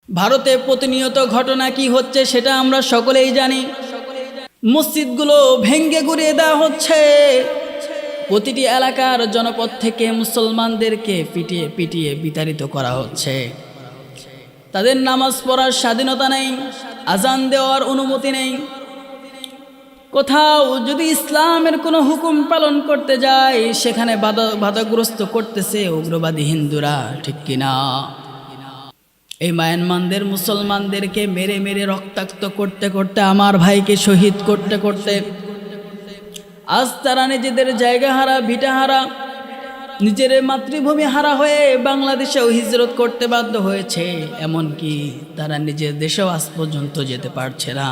ভারতে প্রতিনিয়ত ঘটনা কি হচ্ছে সেটা আমরা সকলেই জানি। মসজিদগুলো ভেঙ্গে গুড়িয়ে দেওয়া হচ্ছে। প্রতিটি এলাকার জনপদ থেকে মুসলমানদেরকে পিটিয়ে পিটিয়ে বিতাড়িত করা হচ্ছে। তাদের নামাজ পড়ার স্বাধীনতা নেই, আজান দেওয়ার অনুমতি নেই। কোথাও যদি ইসলামের কোনো হুকুম পালন করতে যায় সেখানে বাধাগ্রস্ত করতেছে উগ্রবাদী হিন্দুরা, ঠিক কিনা? এই মায়ানমারদের মুসলমানদেরকে মেরে মেরে রক্তাক্ত করতে করতে, আমার ভাইকে শহীদ করতে করতে আজ তারা নিজেদের জায়গা হারা, ভিটা হারা, নিজের মাতৃভূমি হারা হয়ে বাংলাদেশেও হিজরত করতে বাধ্য হয়েছে। এমনকি তারা নিজের দেশেও আজ পর্যন্ত যেতে পারছে না।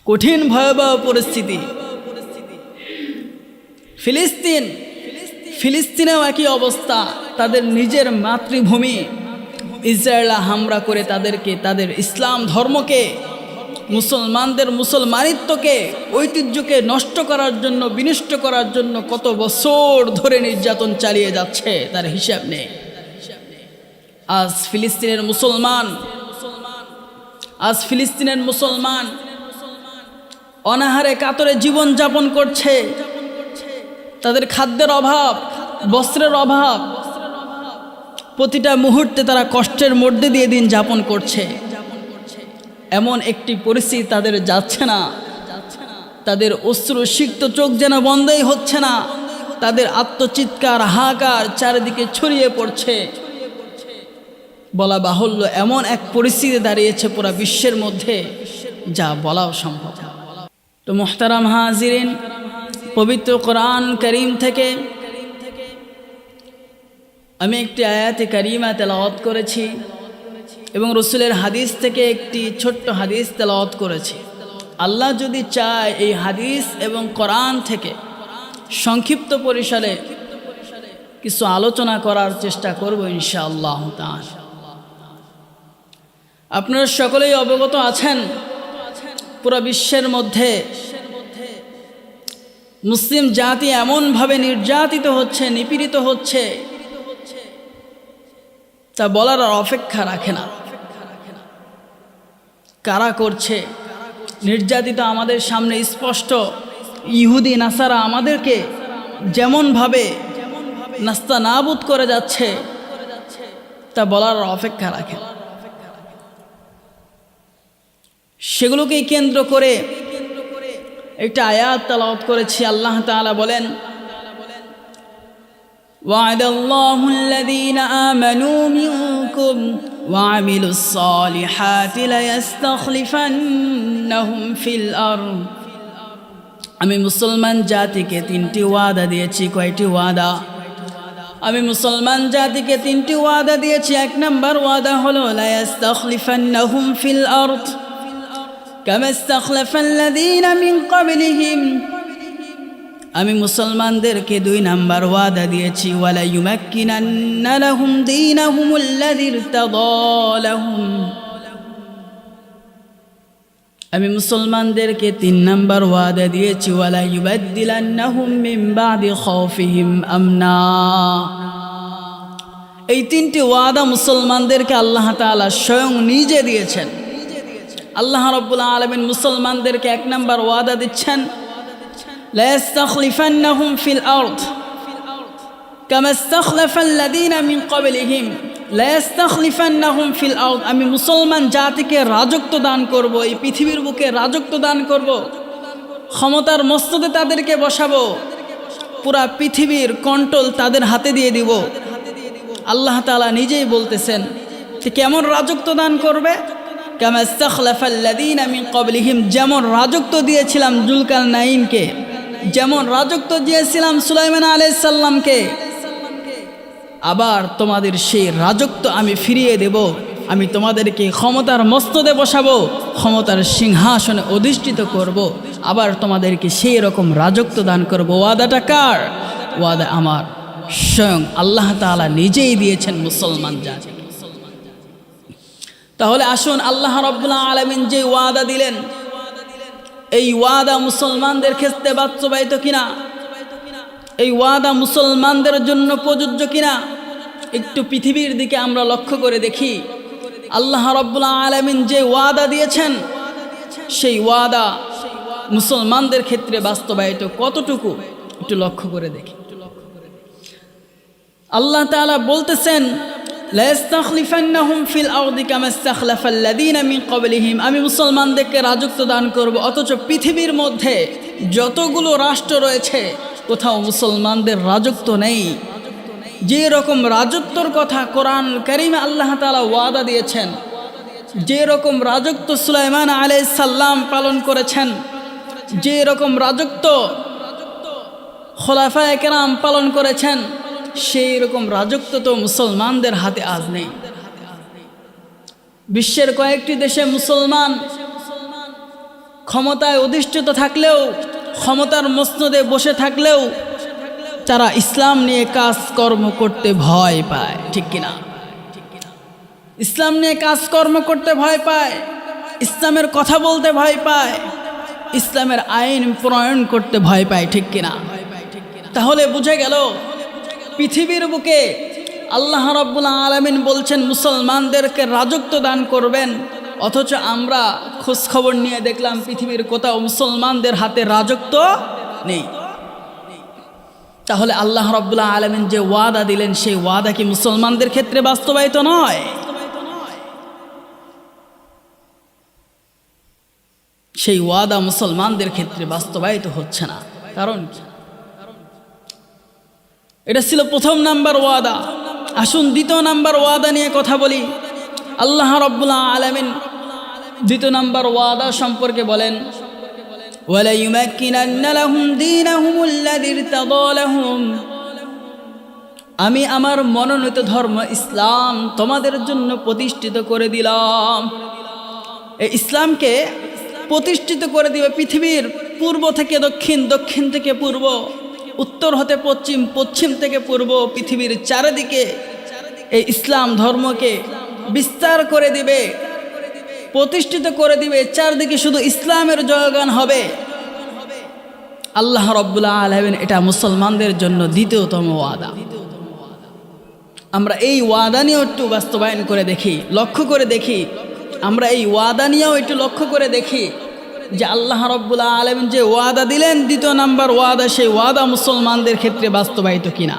কঠিন ভয়াবহ পরিস্থিতি। ফিলিস্তিনেও একই অবস্থা। তাদের নিজের মাতৃভূমি ইসরায়েল হামলা করে তাদেরকে, তাদের ইসলাম ধর্মকে, মুসলমানদের মুসলমানিত্বকে, ঐতিহ্যকে নষ্ট করার জন্য, বিনষ্ট করার জন্য কত বছর ধরে নির্যাতন চালিয়ে যাচ্ছে তার হিসাব নেই। আজ ফিলিস্তিনের মুসলমান অনাহারে কাতরে জীবন যাপন করছে। তাদের খাদ্যের অভাব, বস্ত্রের অভাব, প্রতিটা মুহূর্তে তারা কষ্টের মধ্যে দিয়ে দিন যাপন করছে। এমন একটি পরিস্থিতি তাদের যাচ্ছে না। তাদের অশ্রুসিক্ত চোখ যেন বন্ধই হচ্ছে না। তাদের আত্মচিৎকার, হাহাকার চারিদিকে ছড়িয়ে পড়ছে। বলা বাহুল্য, এমন এক পরিস্থিতি দাঁড়িয়েছে পুরা বিশ্বের মধ্যে যা বলাও সম্ভব। তো মুহতারাম হাজিরিন, পবিত্র কোরআন করিম থেকে আমি একটি আয়াতে কারিমা তেলাওয়াত করেছি এবং রসুলের হাদিস থেকে একটি ছোট্ট হাদিস তেলাওয়াত করেছি। আল্লাহ যদি চায় এই হাদিস এবং কোরআন থেকে সংক্ষিপ্ত পরিসরে কিছু আলোচনা করার চেষ্টা করব ইনশাআল্লাহ তাআলা। আপনারা সকলেই অবগত আছেন, পুরো বিশ্বের মধ্যে মুসলিম জাতি এমনভাবে নির্যাতিত হচ্ছে, নিপীড়িত হচ্ছে, তা বলার আর অপেক্ষা রাখে না। কারা করছে নির্যাতিত আমাদের সামনে স্পষ্ট। ইহুদি নাসারা আমাদেরকে যেমনভাবে নাস্তানাবুদ করে যাচ্ছে তা বলার আর অপেক্ষা রাখে না। সেগুলোকেই কেন্দ্র করে একটা আয়াত তেলাওয়াত করেছি। আল্লাহ তাআলা বলেন, ওয়া'দাল্লাহু আল্লাযীনা আমানু মিনকুম ওয়া'আমিলুস সালিহাতি লায়াস্তাখলিফান্নাহুম ফিল আরদ। আমি মুসলমান জাতিকে তিনটি ওয়াদা দিয়েছি। কয়টি ওয়াদা? আমি মুসলমান জাতিকে তিনটি ওয়াদা দিয়েছি। এক নম্বর ওয়াদা হলো লায়াস্তাখলিফান্নাহুম ফিল আরদ কামা ইসতাখলাফাল্লাযীনা মিন ক্বাবলিহিম। আমি মুসলমানদেরকে দুই নাম্বার ওয়াদা দিয়েছি, ওয়ালা ইউমাক্কিনান্না লাহুম দীনাহুমুল্লাযী ইরতাদা লাহুম। আমি মুসলমানদেরকে তিন নাম্বার ওয়াদা দিয়েছি, ওয়ালা ইউবাদদিলান্নাহুম মিন বাদি খাউফিহিম আমনা। এই তিনটি ওয়াদা মুসলমানদেরকে আল্লাহ তাআলা স্বয়ং নিজে দিয়েছেন। আল্লাহ রাব্বুল আলামিন মুসলমানদেরকে এক নাম্বার ওয়াদা দিচ্ছেন, লা ইস্তাখলিফান্নাহুম ফিল আরদ কামা ইস্তাখলাফাল্লাযীনা মিন ক্বাবলিহিম লা ইস্তাখলিফান্নাহুম ফিল আরদ। আমি মুসলমান জাতিকে রাজত্ব দান করব, এই পৃথিবীর বুকে রাজত্ব দান করব, ক্ষমতার মস্তদে তাদেরকে বসাবো, পুরা পৃথিবীর কন্ট্রোল তাদের হাতে দিয়ে দিব। আল্লাহ তাআলা নিজেই বলতেছেন যে কেমন রাজত্ব দান করবে। কামা ইস্তাখলাফাল্লাযীনা মিন ক্বাবলিহিম, যেমন রাজত্ব দিয়েছিলাম যুলকারনাইনকে, যেমন রাজত্ব দিয়েছিলাম সুলাইমান আলাইহিস সালামকে, আবার তোমাদের সেই রাজত্ব আমি ফিরিয়ে দেব। আমি তোমাদেরকে ক্ষমতার মস্তদে বসাবো, ক্ষমতার সিংহাসনে অধিষ্ঠিত করব, আবার তোমাদেরকে সেই রকম রাজত্ব দান করব। ওয়াদাটা কার? ওয়াদা আমার, স্বয়ং আল্লাহ তাআলা নিজেই দিয়েছেন মুসলমান জাতি। তাহলে আসুন, আল্লাহ রাব্বুল আলামিন যে ওয়াদা দিলেন, এই ওয়াদা মুসলমানদের ক্ষেত্রে বাস্তবায়িত কিনা, এই ওয়াদা মুসলমানদের জন্য প্রযোজ্য কিনা, একটু পৃথিবীর দিকে আমরা লক্ষ্য করে দেখি, আল্লাহ রাব্বুল আলামিন যে ওয়াদা দিয়েছেন সেই ওয়াদা মুসলমানদের ক্ষেত্রে বাস্তবায়িত কতটুকু একটু লক্ষ্য করে দেখি। আল্লাহ তাআলা বলতেছেন, লা ইস্তাখলিফান্নাহুম ফিল আরদি কামা ইস্তাখলাফাল্লাযীনা মিন ক্বাবলিহিম, আমি মুসলমানদেরকে রাজত্ব দান করব। অথচ পৃথিবীর মধ্যে যতগুলো রাষ্ট্র রয়েছে কোথাও মুসলমানদের রাজত্ব নেই। যে রকম রাজত্বর কথা কোরআন কারীমে আল্লাহ তাআলা ওয়াদা দিয়েছেন, যে রকম রাজত্ব সুলাইমান আলাইহিস সালাম পালন করেছেন, যে রকম রাজত্ব খোলাফায়ে কেরাম পালন করেছেন, সেই রকম রাজত্ব তো মুসলমানদের হাতে আজ নেই। বিশ্বের কয়েকটি দেশে মুসলমান ক্ষমতায় অধিষ্ঠিত থাকলেও, ক্ষমতার মসনদে বসে থাকলেও তারা ইসলাম নিয়ে কাজকর্ম করতে ভয় পায়, ঠিক কিনা? ইসলাম নিয়ে কাজকর্ম করতে ভয় পায়, ইসলামের কথা বলতে ভয় পায়, ইসলামের আইন প্রণয়ন করতে ভয় পায়, ঠিক কিনা? তাহলে বুঝে গেল পৃথিবীর বুকে আল্লাহ রাব্বুল আলামিন বলছেন মুসলমানদেরকে রাজত্ব দান করবেন, অথচ আমরা খোঁজ খবর নিয়ে দেখলাম পৃথিবীর কোথাও মুসলমানদের হাতে রাজত্ব নেই। তাহলে আল্লাহ রাব্বুল আলামিন যে ওয়াদা দিলেন সেই ওয়াদা কি মুসলমানদের ক্ষেত্রে বাস্তবায়িত নয়? সেই ওয়াদা মুসলমানদের ক্ষেত্রে বাস্তবায়িত হচ্ছে না। কারণ কি? এটা ছিল প্রথম নাম্বার ওয়াদা। আসুন দ্বিতীয় নাম্বার ওয়াদা নিয়ে কথা বলি। আল্লাহ রাব্বুল আলামিন দ্বিতীয় নাম্বার ওয়াদা সম্পর্কে বলেন, ওয়ালা ইউমাক্কিনান্না লাহুম দীনাহুমুল্লাযী ইরতাদা লাহুম, আমি আমার মনোনীত ধর্ম ইসলাম তোমাদের জন্য প্রতিষ্ঠিত করে দিলাম। এই ইসলামকে প্রতিষ্ঠিত করে দিবে পৃথিবীর পূর্ব থেকে দক্ষিণ, দক্ষিণ থেকে পূর্ব, উত্তর হতে পশ্চিম, পশ্চিম থেকে পূর্ব, পৃথিবীর চারিদিকে এই ইসলাম ধর্মকে বিস্তার করে দিবে, প্রতিষ্ঠিত করে দিবে। চারদিকে শুধু ইসলামের জয়গান হবে। আল্লাহ রাব্বুল আলামিন এটা মুসলমানদের জন্য দ্বিতীয়তম ওয়াদা। আমরা এই ওয়াদা নিয়েও একটু বাস্তবায়ন করে দেখি, লক্ষ্য করে দেখি। আমরা এই ওয়াদা নিয়েও একটু লক্ষ্য করে দেখি যে আল্লাহ রাব্বুল আলামিন যে ওয়াদা দিলেন দ্বিতীয় নাম্বার ওয়াদা, সেই ওয়াদা মুসলমানদের ক্ষেত্রে বাস্তবায়িত কিনা।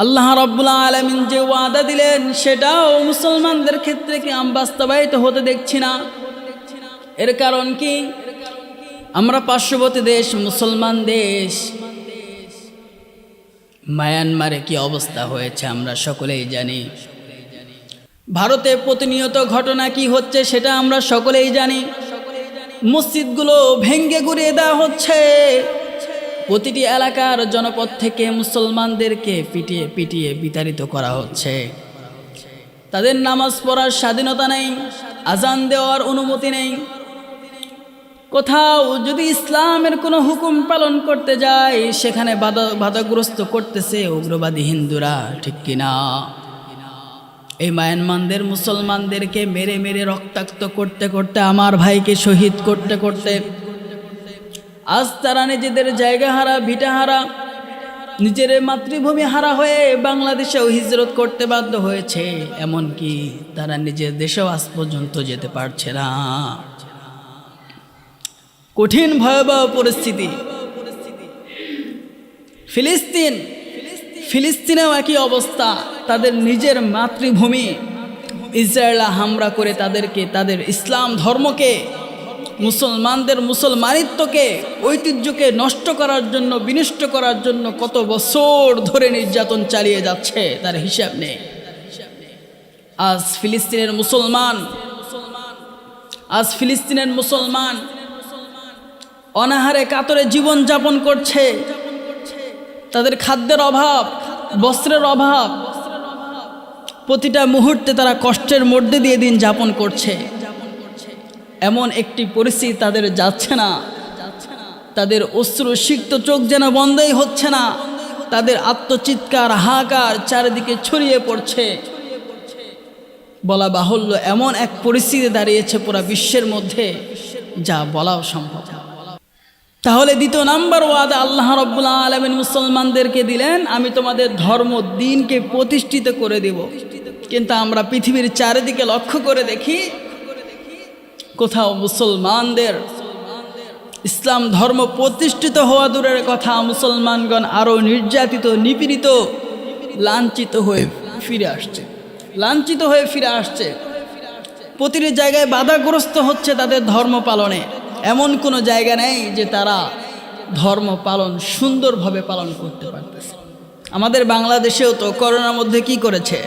আল্লাহ রাব্বুল আলামিন যে ওয়াদা দিলেন সেটাও মুসলমানদের ক্ষেত্রে কি বাস্তবায়িত হতে দেখছি না। এর কারণ কি? আমরা পার্শ্ববর্তী দেশ, মুসলমান দেশ মায়ানমারে কি অবস্থা হয়েছে আমরা সকলেই জানি। ভারতে প্রতিনিয়ত ঘটনা কি হচ্ছে সেটা আমরা সকলেই জানি। মসজিদগুলো ভেঙ্গে গুড়িয়ে দেওয়া হচ্ছে। প্রতিটি এলাকার জনপদ থেকে মুসলমানদেরকে পিটিয়ে পিটিয়ে বিতাড়িত করা হচ্ছে। তাদের নামাজ পড়ার স্বাধীনতা নেই, আজান দেওয়ার অনুমতি নেই। কোথাও যদি ইসলামের কোনো হুকুম পালন করতে যায় সেখানে বাধাগ্রস্ত করতেছে উগ্রবাদী হিন্দুরা, ঠিক কিনা? এই মায়ানমারদের মুসলমানদেরকে মেরে মেরে রক্তাক্ত করতে করতে, আমার ভাইকে শহীদ করতে করতে আজ তারা নিজেদের জায়গা হারা, ভিটা হারা, নিজের মাতৃভূমি হারা হয়ে বাংলাদেশেও হিজরত করতে বাধ্য হয়েছে। এমনকি তারা নিজের দেশেও আজ পর্যন্ত যেতে পারছে না। কঠিন ভয়াবহ পরিস্থিতি। ফিলিস্তিনেও একই অবস্থা। তাদের নিজের মাতৃভূমি ইসরায়েল হামলা করে তাদেরকে, তাদের ইসলাম ধর্মকে, মুসলমানদের মুসলমানিত্বকে, ঐতিহ্যকে নষ্ট করার জন্য, বিনষ্ট করার জন্য কত বছর ধরে নির্যাতন চালিয়ে যাচ্ছে তার হিসাব নেই। আজ ফিলিস্তিনের মুসলমান অনাহারে কাতরে জীবন যাপন করছে। তাদের খাদ্যের অভাব, বস্ত্রের অভাব, প্রতিটা মুহূর্তে তারা কষ্টের মধ্যে দিয়ে দিন যাপন করছে। এমন একটি পরিস্থিতি তাদের যাচ্ছে না। তাদের অশ্রুসিক্ত চোখ যেন বন্ধই হচ্ছে না। তাদের আত্মচিৎকার, হাহাকার চারিদিকে ছড়িয়ে পড়ছে। বলা বাহুল্য এমন এক পরিস্থিতি দাঁড়িয়েছে পুরা বিশ্বের মধ্যে যা বলাও সম্ভব। তাহলে দ্বিতীয় নাম্বার ওয়াদা আল্লাহ রাব্বুল আলামিন মুসলমানদেরকে দিলেন, আমি তোমাদের ধর্ম দ্বীনকে প্রতিষ্ঠিত করে দেব। কিন্তু আমরা পৃথিবীর চারিদিকে লক্ষ্য করে দেখি, কোথাও মুসলমানদের ইসলাম ধর্ম প্রতিষ্ঠিত হওয়া দূরের কথা, মুসলমানগণ আরও নির্যাতিত, নিপীড়িত, লাঞ্ছিত হয়ে ফিরে আসছে, লাঞ্ছিত হয়ে ফিরে আসছে। প্রতিটি জায়গায় বাধাগ্রস্ত হচ্ছে তাদের ধর্ম পালনে। এমন কোনো জায়গা নেই যে তারা ধর্ম পালন সুন্দরভাবে পালন করতে পারতেছে। আমাদের বাংলাদেশেও তো করোনার মধ্যে কি করেছে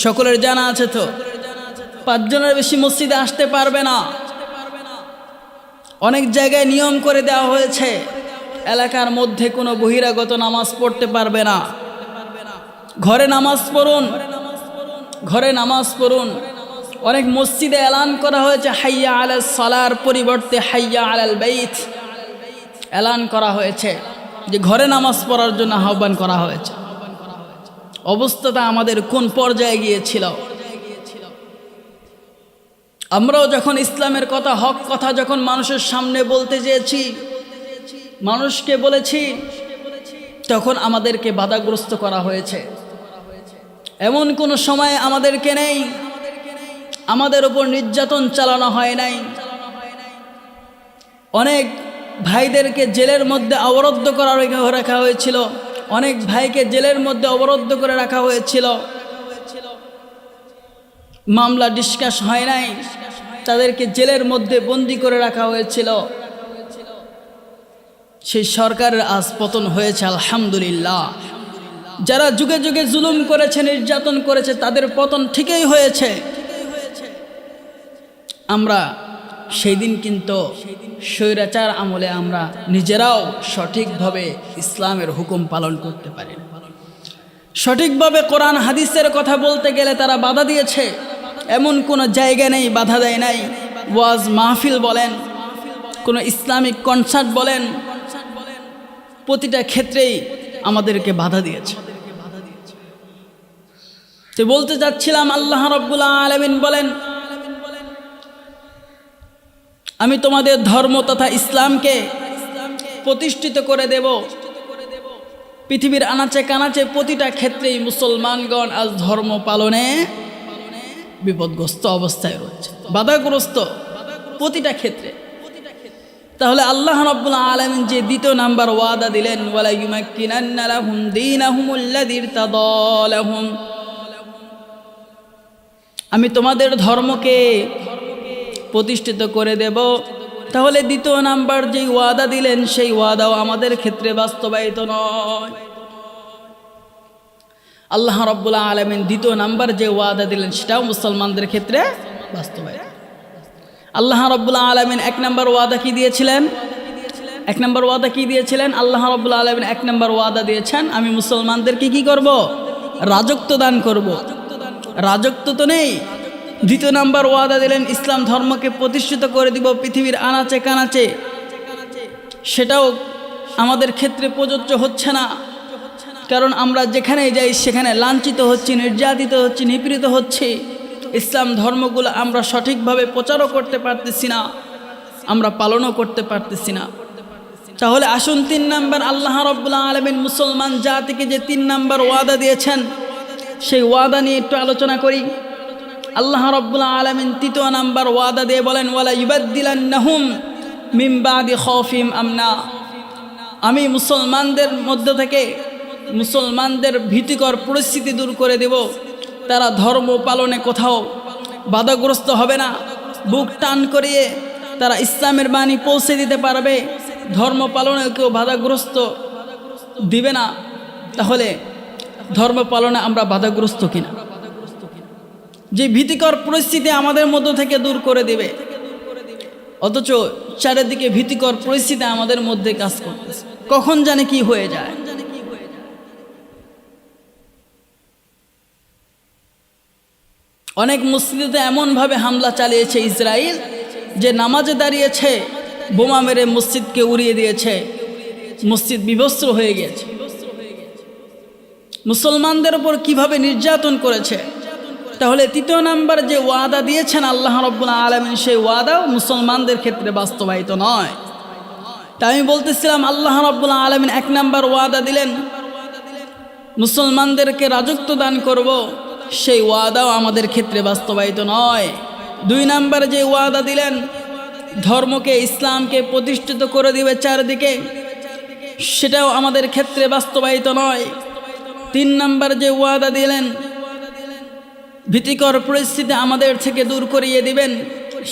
সকলের জানা আছে। তো 5 জনের বেশি মসজিদে আসতে পারবে না। অনেক জায়গায় নিয়ম করে দেওয়া হয়েছে, এলাকার মধ্যে কোনো বহিরাগত নামাজ পড়তে পারবে না। ঘরে নামাজ পড়ুন, ঘরে নামাজ পড়ুন। অনেক মসজিদে এলান করা হয়েছে হাইয়া আলাল সালার পরিবর্তে হাইয়া আলাল বাইত এলান করা হয়েছে, যে ঘরে নামাজ পড়ার জন্য আহ্বান করা হয়েছে। অবস্থাটা আমাদের কোন পর্যায়ে গিয়েছিল। আমরাও যখন ইসলামের কথা, হক কথা যখন মানুষের সামনে বলতে চেয়েছি, মানুষকে বলেছি, তখন আমাদেরকে বাধাগ্রস্ত করা হয়েছে। এমন কোনো সময় আমাদেরকে নেই আমাদের উপর নির্যাতন চালানো হয় নাই। অনেক ভাইদেরকে জেলের মধ্যে অবরুদ্ধ করা রাখা হয়েছিল, অনেক ভাইকে জেলের মধ্যে অবরুদ্ধ করে রাখা হয়েছিল। মামলা ডিসকাস হয় নাই, তাদেরকে জেলের মধ্যে বন্দি করে রাখা হয়েছিল। সেই সরকারের আজ পতন হয়েছে আলহামদুলিল্লাহ। যারা যুগে যুগে জুলুম করেছে, নির্যাতন করেছে, তাদের পতন ঠিকই হয়েছে। আমরা সেই দিন কিন্তু স্বৈরাচার আমলে আমরা নিজেরাও সঠিকভাবে ইসলামের হুকুম পালন করতে পারি। সঠিকভাবে কোরআন হাদিসের কথা বলতে গেলে তারা বাধা দিয়েছে। এমন কোনো জায়গা নেই বাধা দেয় নাই। ওয়াজ মাহফিল বলেন, কোনো ইসলামিক কনসার্ট বলেন, প্রতিটা ক্ষেত্রেই আমাদেরকে বাধা দিয়েছে। তো বলতে যাচ্ছিলাম, আল্লাহ রাব্বুল আলামিন বলেন, আমি তোমাদের ধর্ম তথা ইসলামকে প্রতিষ্ঠিত করে দেব। পৃথিবীর আনাচে কানাচে প্রতিটা ক্ষেত্রেই মুসলমানগণ আজ ধর্ম পালনে বিপদগ্রস্ত অবস্থায় রয়েছে, বাধাগ্রস্ত প্রতিটা ক্ষেত্রে। তাহলে আল্লাহ রাব্বুল আলামিন যে দ্বিতীয় নাম্বার ওয়াদা দিলেন, ওয়ালা ইউমাক্কিনান্না লাহুম দীনাহুমুল্লাযী ইরতাদা লাহুম, আমি তোমাদের ধর্মকে প্রতিষ্ঠিত করে দেব। তাহলে দ্বিতীয় নাম্বার যেই ওয়াদা দিলেন, সেই ওয়াদাও আমাদের ক্ষেত্রে বাস্তবায়িত নয়। আল্লাহ রাব্বুল আলামিন দ্বিতীয় নাম্বার যে ওয়াদা দিলেন, সেটাও মুসলমানদের ক্ষেত্রে বাস্তবায়িত। আল্লাহ রাব্বুল আলামিন 1 নম্বর ওয়াদা কি দিয়েছিলেন? 1 নম্বর ওয়াদা কি দিয়েছিলেন? আল্লাহ রাব্বুল আলামিন 1 নম্বর ওয়াদা দিয়েছেন, আমি মুসলমানদেরকে কি করব? রাজত্ব দান করব। রাজত্ব তো নেই। দ্বিতীয় নাম্বার ওয়াদা দিলেন, ইসলাম ধর্মকে প্রতিষ্ঠিত করে দিব পৃথিবীর আনাচে কানাচে। সেটাও আমাদের ক্ষেত্রে প্রযোজ্য হচ্ছে না, কারণ আমরা যেখানেই যাই সেখানে লাঞ্ছিত হচ্ছি, নির্যাতিত হচ্ছি, নিপীড়িত হচ্ছি। ইসলাম ধর্মগুলো আমরা সঠিকভাবে প্রচারও করতে পারতেছি না, আমরা পালনও করতে পারতেছি না। তাহলে আসুন 3 নাম্বার আল্লাহ রাব্বুল আলামিন মুসলমান জাতিকে যে 3 নাম্বার ওয়াদা দিয়েছেন, সেই ওয়াদা নিয়ে একটু আলোচনা করি। আল্লাহ রাব্বুল আলামিন 3 নাম্বার ওয়াদা দিয়ে বলেন, ওয়ালা ইউবাদদিলান্নাহুম মিন বাদি খাউফিম আমনা, আমি মুসলমানদের মধ্য থেকে মুসলমানদের ভীতিকর পরিস্থিতি দূর করে দেব। তারা ধর্ম পালনে কোথাও বাধাগ্রস্ত হবে না, বুক টান করিয়ে তারা ইসলামের বাণী পৌঁছে দিতে পারবে, ধর্ম পালনে কেউ বাধাগ্রস্ত দিবে না। তাহলে ধর্ম পালনে আমরা বাধাগ্রস্ত কিনা? যে ভীতিকর পরিস্থিতি আমাদের মধ্য থেকে দূর করে দিবে, অথচ চারিদিকে ভীতিকর পরিস্থিতি আমাদের মধ্যে কাজ করতেছে, কখন জানে কি হয়ে যায়। অনেক মসজিদে এমনভাবে হামলা চালিয়েছে ইসরায়েল, যে নামাজে দাঁড়িয়েছে বোমা মেরে মসজিদকে উড়িয়ে দিয়েছে, মসজিদ বিভস্ত্র হয়ে গিয়েছে। মুসলমানদের উপর কিভাবে নির্যাতন করেছে। তাহলে 3 নাম্বার যে ওয়াদা দিয়েছেন আল্লাহ রাব্বুল আলামিন, সেই ওয়াদাও মুসলমানদের ক্ষেত্রে বাস্তবায়িত নয়। তা আমি বলতেছিলাম আল্লাহ রাব্বুল আলামিন এক নাম্বার ওয়াদা দিলেন মুসলমানদেরকে রাজত্ব দান করব, সেই ওয়াদাও আমাদের ক্ষেত্রে বাস্তবায়িত নয়। 2 নাম্বার যে ওয়াদা দিলেন ধর্মকে, ইসলামকে প্রতিষ্ঠিত করে দিবে চারদিকে, সেটাও আমাদের ক্ষেত্রে বাস্তবায়িত নয়। 3 নাম্বার যে ওয়াদা দিলেন ভীতিকর পরিস্থিতি আমাদের থেকে দূর করিয়ে দিবেন,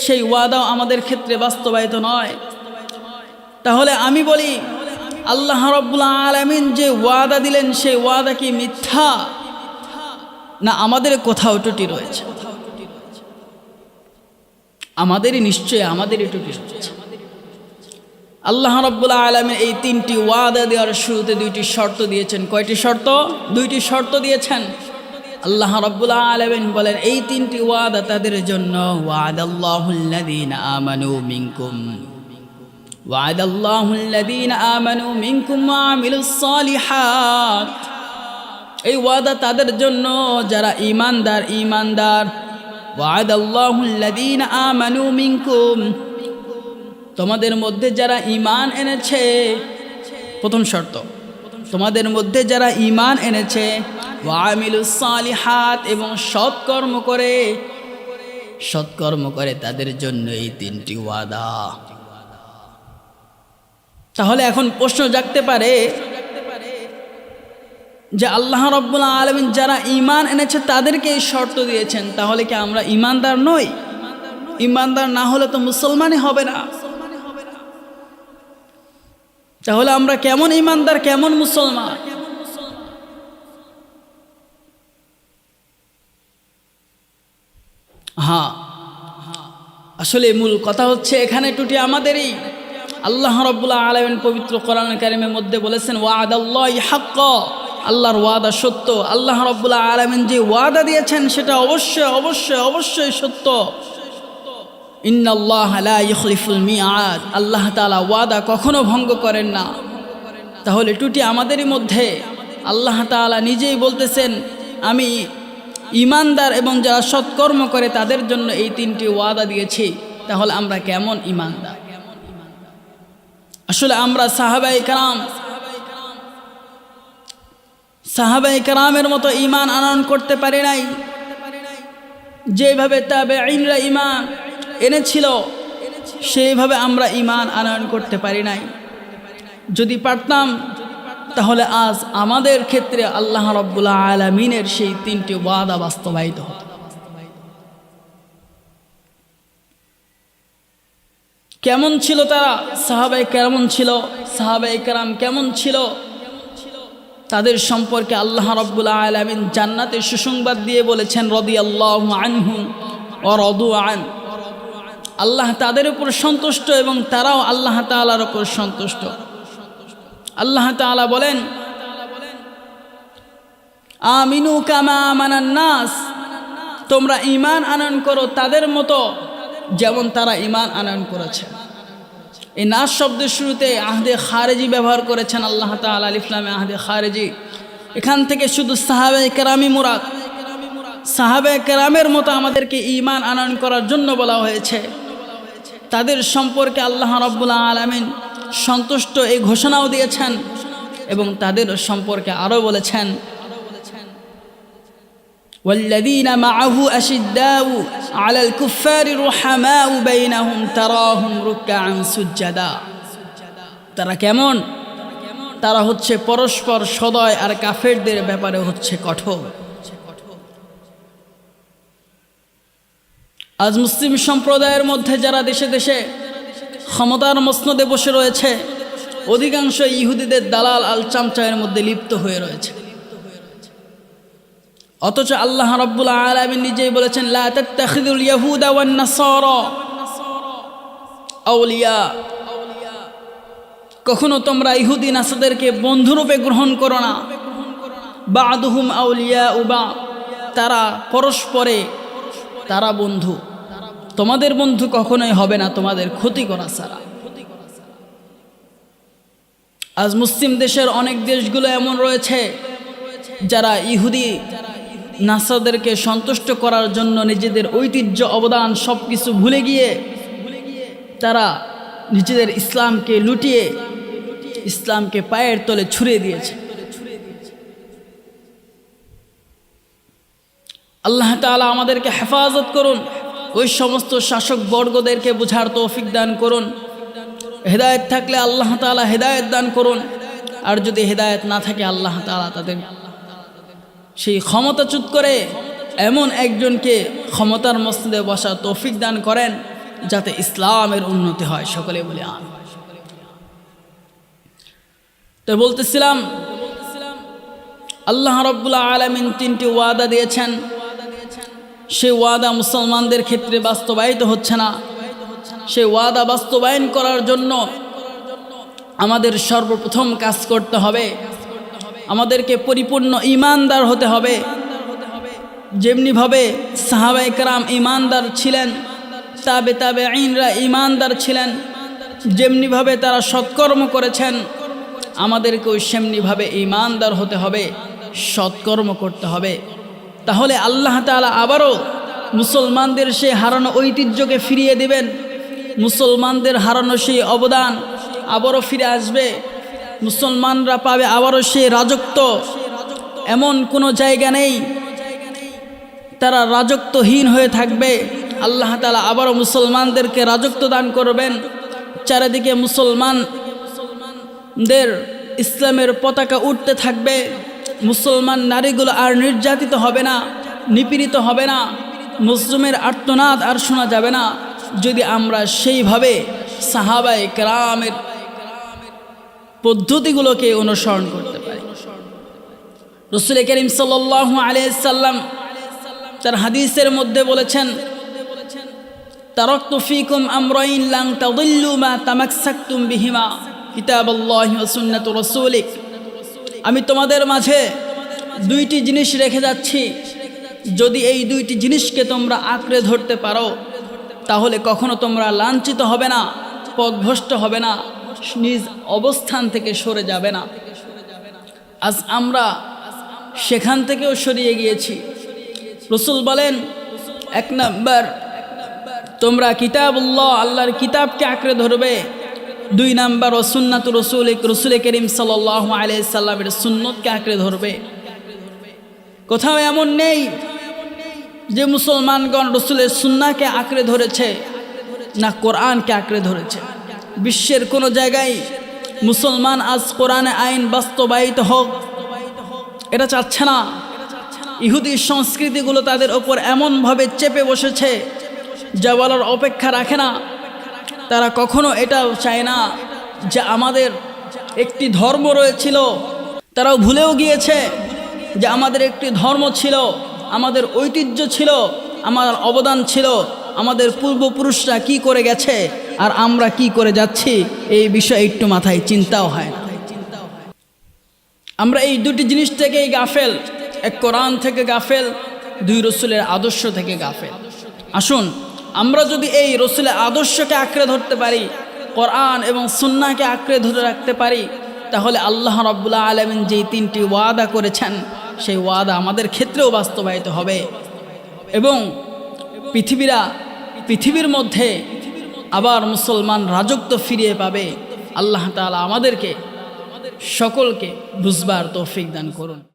সেই ওয়াদাও আমাদের ক্ষেত্রে বাস্তবায়িত নয়। তাহলে আমি বলি আল্লাহ রাব্বুল আলামিন যে ওয়াদা দিলেন সেই ওয়াদা কি মিথ্যা, না আমাদের কোথাও ত্রুটি রয়েছে? আমাদেরই ত্রুটি রয়েছে। আল্লাহ রাব্বুল আলামিন এই 3টি ওয়াদা দেওয়ার শুরুতে 2টি শর্ত দিয়েছেন। কয়টি শর্ত? 2টি শর্ত দিয়েছেন। আল্লাহ রাব্বুল আলামিন বলেন এই 3টি ওয়াদা তাদের জন্য, ওয়াদাল্লাহুল্লাযীনা আমানু মিনকুম ওয়াদাল্লাহুল্লাযীনা আমানু মিনকুম ওয়া আমিলুস সালিহাত। এই ওয়াদা তাদের জন্য যারা ঈমানদার। ওয়াদাল্লাহুল্লাযীনা আমানু মিনকুম, তোমাদের মধ্যে যারা ঈমান এনেছে, প্রথম শর্ত তোমাদের মধ্যে যারা ঈমান এনেছে, ওয়া আমিলুস সালিহাত, এবং সৎকর্ম করে তাদের জন্য এই 3টি ওয়াদা। তাহলে এখন প্রশ্ন জাগতে পারে যে আল্লাহ রাব্বুল আলামিন যারা ঈমান এনেছে তাদেরকে এই শর্ত দিয়েছেন, তাহলে কি আমরা ঈমানদার নই? ঈমানদার না হলে তো মুসলমানই হবে না। তাহলে আমরা কেমন ঈমানদার, কেমন মুসলমান? হ্যাঁ, আসলে মূল কথা হচ্ছে এখানে ত্রুটি আমাদেরই। আল্লাহ রাব্বুল আলামিন পবিত্র কোরআন কারীমের মধ্যে বলেছেন ওয়াদাল্লাহি হাক্ক, আল্লাহর ওয়াদা সত্য। আল্লাহ রাব্বুল আলামিন যে ওয়াদা দিয়েছেন সেটা অবশ্যই সত্য। ইন্নাল্লাহা লা ইখলিফুল মিআদ, আল্লাহ তাআলা ওয়াদা কখনো ভঙ্গ করেন না। তাহলে ত্রুটি আমাদেরই মধ্যে। আল্লাহ তাআলা নিজেই বলতেছেন আমি ঈমানদার এবং যারা সৎকর্ম করে তাদের জন্য এই 3টি ওয়াদা দিয়েছি। তাহলে আমরা কেমন ঈমানদার? আসলে আমরা সাহাবায়ে কেরামের মতো ঈমান আনয়ন করতে পারি নাই। যেভাবে তাবেঈনরা ঈমান এনেছিল সেইভাবে আমরা ঈমান আনয়ন করতে পারি নাই। যদি পারতাম তাহলে আজ আমাদের ক্ষেত্রে আল্লাহ রাব্বুল আলামিনের সেই 3টি ওয়াদা বাস্তবায়িত হতো। কেমন ছিল তারা? সাহাবায়ে কেরাম কেমন ছিল? তাদের সম্পর্কে আল্লাহ রাব্বুল আলামিন জান্নাতের সুসংবাদ দিয়ে বলেছেন রাদিয়াল্লাহু আনহুম ওয়া রাদু আন। আল্লাহ তাদের উপর সন্তুষ্ট এবং তারাও আল্লাহ তাআলার উপর সন্তুষ্ট। আল্লাহ তাআলা বলেন আমিনু কামা আমানান নাস, তোমরা ঈমান আনয়ন করো তাদের মতো যেমন তারা ঈমান আনয়ন করেছে। এই নাস শব্দের শুরুতে আহদে খারেজি ব্যবহার করেছেন আল্লাহ তাআলা, আলিফ লামে আহদে খারেজি। এখান থেকে শুধু সাহাবায়ে কেরামই মুরাদ। সাহাবায়ে কেরামের মতো আমাদেরকে ঈমান আনয়ন করার জন্য বলা হয়েছে। তাদের সম্পর্কে আল্লাহ রাব্বুল আলামিন সন্তুষ্ট এই ঘোষণাও দিয়েছেন এবং তাদের সম্পর্কে আরও বলেছেন والذين معه أشداء على الكفار رحماء بينهم تراهم ركعا سجدا। তারা কেমন? তারা হচ্ছে পরস্পর সদয় আর কাফেরদের ব্যাপারে হচ্ছে কঠোর। আজ মুসলিম সম্প্রদায়ের মধ্যে যারা দেশে দেশে ক্ষমতার মসনদে বসে রয়েছে অধিকাংশ ইহুদিদের দালাল আল চামচায়ের মধ্যে লিপ্ত হয়ে রয়েছে। অথচ আল্লাহ রাব্বুল আলামিন নিজেই বলেছেন লা তাত্তাখিযুল ইয়াহুদা ওয়ান নাসারা আউলিয়া, কখনো তোমরা ইহুদি নাসারদেরকে বন্ধুরূপে গ্রহণ করো না। বা'দুহুম আউলিয়া উবা, তারা পরস্পরে তারা বন্ধু, তোমাদের বন্ধু কখনোই হবে না তোমাদের ক্ষতি করা ছাড়া। আজ মুসলিম দেশের অনেক দেশগুলো এমন রয়েছে যারা ইহুদি নাসারদেরকে সন্তুষ্ট করার জন্য নিজেদের ঐতিহ্য অবদান সব কিছু ভুলে গিয়ে তারা নিজেদের ইসলামকে লুটিয়ে ইসলামকে পায়ের তলে ছুঁড়ে দিয়েছে। আল্লাহ তাআলা আমাদেরকে হেফাজত করুন, ওই সমস্ত শাসক বর্গদেরকে বুঝার তৌফিক দান করুন। হেদায়েত থাকলে আল্লাহ তাআলা হেদায়েত দান করুন, আর যদি হেদায়েত না থাকে আল্লাহ তাআলা তাদের সেই ক্ষমতাচ্যুত করে এমন একজনকে ক্ষমতার মসজিদে বসার তৌফিক দান করেন যাতে ইসলামের উন্নতি হয়। সকলে বলে আমিন। তো বলতেছিলাম আল্লাহ রাব্বুল আলামিন 3টি ওয়াদা দিয়েছেন, সেই ওয়াদা মুসলমানদের ক্ষেত্রে বাস্তবায়িত হচ্ছে না। সেই ওয়াদা বাস্তবায়ন করার জন্য আমাদের সর্বপ্রথম কাজ করতে হবে, আমাদেরকে পরিপূর্ণ ঈমানদার হতে হবে। যেমনিভাবে সাহাবায়ে কেরাম ঈমানদার ছিলেন, তাবেঈনরা ঈমানদার ছিলেন, যেমনিভাবে তারা সৎকর্ম করেছেন, আমাদেরকেও সেমনিভাবে ঈমানদার হতে হবে, সৎকর্ম করতে হবে। তাহলে আল্লাহ তাআলা আবারও মুসলমানদের সেই হারানো ঐতিহ্যকে ফিরিয়ে দিবেন, মুসলমানদের হারানো সেই অবদান আবারও ফিরে আসবে, মুসলমানরা পাবে আবারও সেই রাজত্ব। এমন কোনো জায়গা নেই তারা রাজত্বহীন হয়ে থাকবে। আল্লাহ তাআলা আবারও মুসলমানদেরকে রাজত্ব দান করবেন। চারিদিকে মুসলমানদের ইসলামের পতাকা উঠতে থাকবে। মুসলমান নারীগুলো আর নির্যাতিত হবে না, নিপীড়িত হবে না, মুসলিমের আর্তনাদ আর শোনা যাবে না, যদি আমরা সেইভাবে সাহাবায়ে কেরামের পদ্ধতিগুলোকে অনুসরণ করতে পারি। রাসূল করিম সাল্লাল্লাহু আলাইহি সাল্লাম তার হাদিসের মধ্যে বলেছেন, তারাকতু ফীকুম আমরাইন লান তাদিল্লু মা তামাসসাকতুম বিহিমা কিতাবাল্লাহি ওয়া সুন্নাতু রাসূলিক। আমি তোমাদের মাঝে 2টি জিনিস রেখে যাচ্ছি, যদি এই 2টি জিনিসকে তোমরা আঁকড়ে ধরতে পারো তাহলে কখনো তোমরা লাঞ্ছিত হবে না, পথভ্রষ্ট হবে না, নিজ অবস্থান থেকে সরে যাবে না। আজ আমরা সেখান থেকেও সরিয়ে গিয়েছি। রাসূল বলেন, 1 নাম্বার তোমরা কিতাবুল্লাহ, আল্লাহর কিতাবকে আঁকড়ে ধরবে। 2 নাম্বার ও সুন্নাতু রাসূলিক, রাসূল করিম সাল্লাল্লাহু আলাইহি সাল্লামের সুন্নতকে আঁকড়ে ধরবে। কোথাও এমন নেই যে মুসলমানগণ রাসূলের সুন্নাহকে আঁকড়ে ধরেছে, না কোরআনকে আঁকড়ে ধরেছে। বিশ্বের কোনো জায়গায় মুসলমান আজ কোরআনে আইন বাস্তবায়িত হোক এটা চাচ্ছে না। ইহুদি সংস্কৃতিগুলো তাদের ওপর এমনভাবে চেপে বসেছে যা বলার অপেক্ষা রাখে না। তারা কখনো এটাও চায় না যে আমাদের একটি ধর্ম রয়েছিল। তারাও ভুলেও গিয়েছে যে আমাদের একটি ধর্ম ছিল, আমাদের ঐতিহ্য ছিল, আমার অবদান ছিল, আমাদের পূর্বপুরুষরা কি করে গেছে আর আমরা কি করে যাচ্ছি, এই বিষয়ে একটু মাথায় চিন্তাও হয় না। আমরা এই 2টি জিনিস থেকেই গাফেল, 1 কোরআন থেকে গাফেল, 2 রাসূলের আদর্শ থেকে গাফেল। আসুন আমরা যদি এই রাসূলের আদর্শকে আঁকড়ে ধরতে পারি, কোরআন এবং সুন্নাহকে আঁকড়ে ধরে রাখতে পারি, তাহলে আল্লাহ রাব্বুল আলামিন যেই 3টি ওয়াদা করেছেন সেই ওয়াদা আমাদের ক্ষেত্রেও বাস্তবায়িত হবে এবং পৃথিবীর মধ্যে আবার মুসলমান রাজত্ব ফিরিয়ে পাবে। আল্লাহ তাআলা আমাদেরকে সকলকে বুঝবার তৌফিক দান করুন।